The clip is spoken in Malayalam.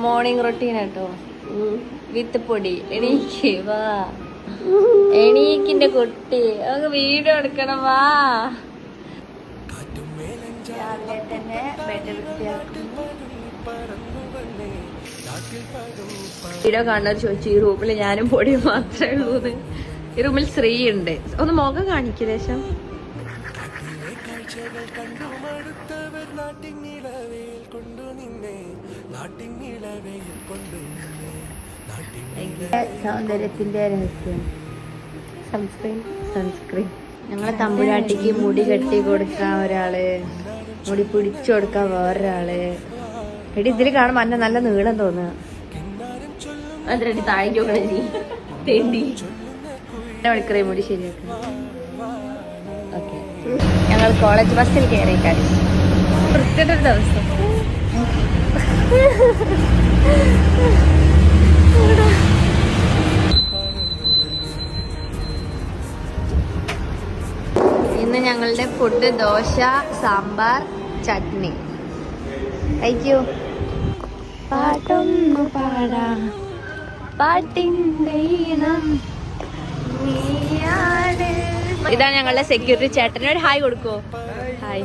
മോർണിംഗ് റൊട്ടീൻ കേട്ടോ, വിത്ത് പൊടി. എണീക്ക് വാ, എണീക്കിന്റെ കുട്ടി, നമുക്ക് വീഡിയോ എടുക്കണം വാ. രാവിലെ തന്നെ ബെഡ് വൃത്തിയാക്കുന്നു. വീഡിയോ കാണുന്നവർ ചോദിച്ചു ഈ റൂമിൽ ഞാനും പൊടി മാത്രമേ ഉള്ളൂ. ഈ റൂമിൽ ശ്രീ ഉണ്ട്. ഒന്ന് മുഖം കാണിക്കും ദേശം. സൗന്ദര്യത്തിന്റെ രഹസ്യം സൺസ്ക്രീൻ. ഞങ്ങളെ തമ്പുരാട്ടിക്ക് മുടി കെട്ടി കൊടുക്കാൻ ഒരാള്, മുടി പിടിച്ചു കൊടുക്കാൻ വേറൊരാള്. എടി ഇതിൽ കാണുമ്പോ അന്നെ നല്ല നീളം തോന്നുക. അതിരടി താഴേക്ക് തേണ്ടി മണിക്കൂറേ മുടി ശരിയാക്കുക. ഓക്കെ, ഞങ്ങൾ കോളേജ് ബസ്സിൽ കയറി കഴിച്ചു. വൃത്തിയുടെ ഒരു ദിവസം. ഇന്ന് ഞങ്ങളുടെ ഫുഡ് ദോശ, സാമ്പാർ, ചട്നി. കഴിക്കൂ. പാട്ടൊന്നു പാടാ, പാട്ടിന്റെ ഈണം നീയാണ്. ഇതാണ് ഞങ്ങളുടെ സെക്യൂരിറ്റി ചേട്ടനോട് ഹായ് കൊടുക്കോ. ഹായ്.